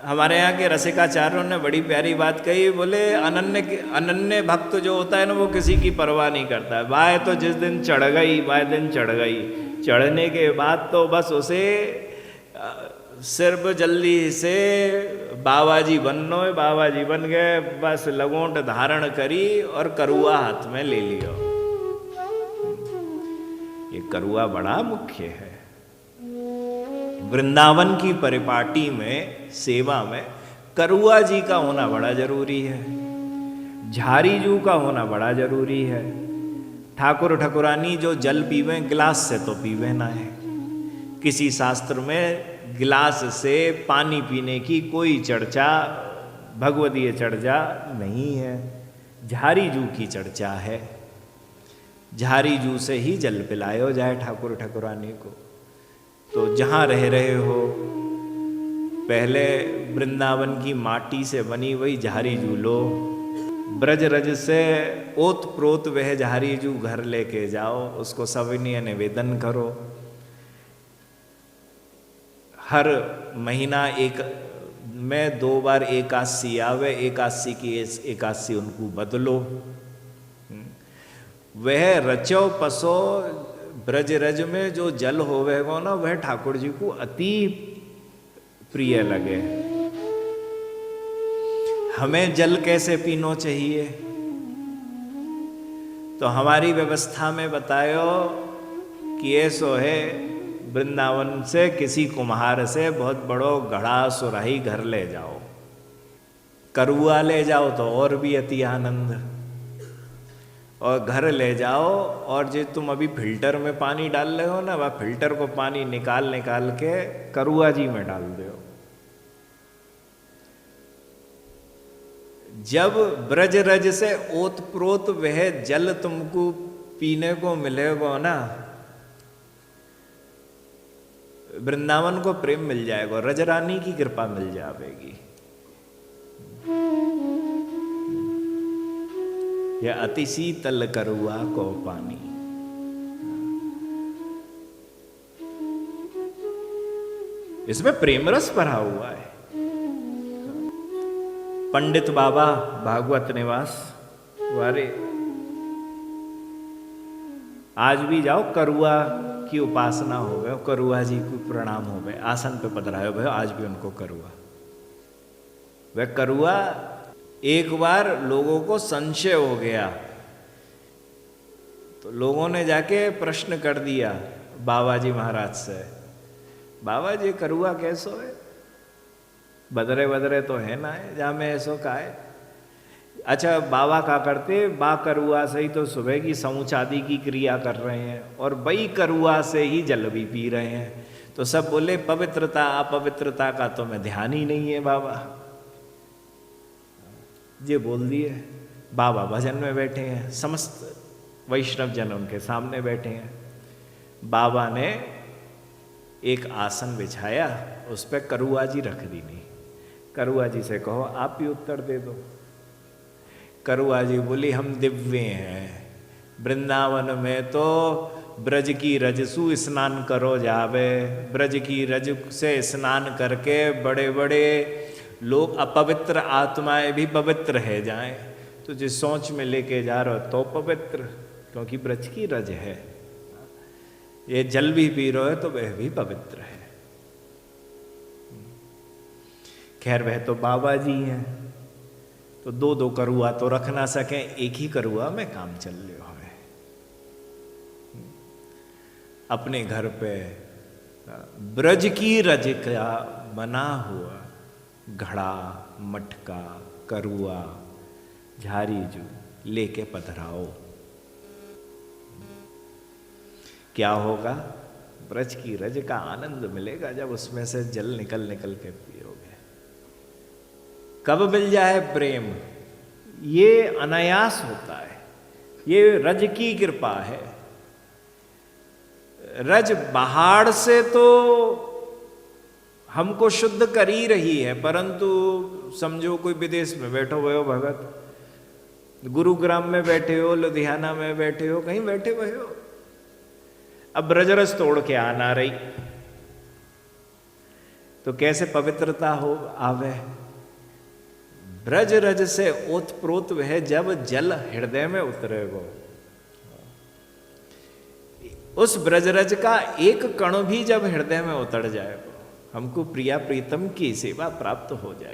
हमारे यहाँ के रसिकाचार्यों ने बड़ी प्यारी बात कही, बोले अनन्य भक्त जो होता है ना वो किसी की परवाह नहीं करता है। वाह तो जिस दिन चढ़ गई वह दिन चढ़ गई, चढ़ने के बाद तो बस उसे सिर्फ जल्दी से बाबा जी बननो है, बाबा जी बन गए, बस लगोंट धारण करी और करुआ हाथ में ले लियो। ये करुआ बड़ा मुख्य है। वृंदावन की परिपाटी में सेवा में करुआ जी का होना बड़ा जरूरी है, झारी जू का होना बड़ा जरूरी है। ठाकुर ठकुरानी जो जल पीवे गिलास से तो पीवे ना है। किसी शास्त्र में गिलास से पानी पीने की कोई चर्चा भगवदीय चर्चा नहीं है, झारी जू की चर्चा है। झारी जू से ही जल पिलायो जाए ठाकुर ठकुरानी को। तो जहाँ रह रहे हो, पहले वृंदावन की माटी से बनी वही झारी जू लो, ब्रज रज से ओत प्रोत वह झारी जू घर लेके जाओ, उसको सविनीय निवेदन करो। हर महीना एक में 2 बार एकादशी आवे, एकादशी की एकादशी उनको बदलो। वह रचो पसो ब्रज रज में जो जल होवेगो ना, वह ठाकुर जी को अति प्रिय लगे। हमें जल कैसे पीनो चाहिए, तो हमारी व्यवस्था में बतायो कि ऐसो है, वृंदावन से किसी कुम्हार से बहुत बड़ो घड़ा सुराही घर ले जाओ, करुआ ले जाओ तो और भी अति आनंद, और घर ले जाओ और जो तुम अभी फिल्टर में पानी डाल रहे हो ना, वह फिल्टर को पानी निकाल निकाल के करुआ जी में डाल दो। जब ब्रज रज से ओत प्रोत वह जल तुमको पीने को मिलेगा ना, वृंदावन को प्रेम मिल जाएगा, रजरानी की कृपा मिल जाएगी। यह अति शीतल करुआ को पानी। इसमें प्रेम रस भरा हुआ है। पंडित बाबा भागवत निवास वारे आज भी जाओ, करुआ की उपासना हो गए, करुआ जी को प्रणाम हो गए, आसन पे पधराए हो गए, आज भी उनको करुआ। वह करुआ एक बार लोगों को संशय हो गया, तो लोगों ने जाके प्रश्न कर दिया बाबा जी महाराज से, बाबा जी करुआ कैसो है, बदरे बदरे तो है ना है, जहाँ में ऐसो का है। अच्छा बाबा का करते, बा करुआ से ही तो सुबह की शौच आदि की क्रिया कर रहे हैं, और बई करुआ से ही जल भी पी रहे हैं। तो सब बोले पवित्रता अपवित्रता का तो मैं ध्यान ही नहीं है बाबा। ये बोल दिए। बाबा भजन में बैठे हैं, समस्त वैष्णव जन उनके सामने बैठे हैं। बाबा ने एक आसन बिछाया, उस पर करुआ जी रख दी। नहीं, करुआ जी से कहो आप भी उत्तर दे दो। करुआ जी बोली हम दिव्य हैं, वृंदावन में तो ब्रज की रजसु स्नान करो जावे, ब्रज की रज से स्नान करके बड़े बड़े लोग अपवित्र आत्माएं भी पवित्र है जाएं। तो जिस सोच में लेके जा रहे हो तो पवित्र, क्योंकि ब्रज की रज है। ये जल भी पी रहे हो तो वह भी पवित्र है। खैर वह तो बाबा जी हैं, तो 2-2 करुआ तो रख ना सके, एक ही करुआ में काम चल रहा है। अपने घर पे ब्रज की रज का बना हुआ घड़ा, मटका, करुआ, झारी जू लेके पधराओ। क्या होगा? ब्रज की रज का आनंद मिलेगा जब उसमें से जल निकल निकल के पियोगे। कब मिल जाए प्रेम? ये अनायास होता है, ये रज की कृपा है। रज बाहर से तो हमको शुद्ध कर ही रही है, परंतु समझो कोई विदेश में बैठो हुए हो भगत, गुरुग्राम में बैठे हो, लुधियाना में बैठे हो, कहीं बैठे हुए हो, अब ब्रजरस तोड़ के आना रही, तो कैसे पवित्रता हो आवे। ब्रज रज से ओतप्रोत वह जब जल हृदय में उतरेगो। उस ब्रजरज का एक कण भी जब हृदय में उतर जाएगा, हमको प्रिया प्रीतम की सेवा प्राप्त हो जाए।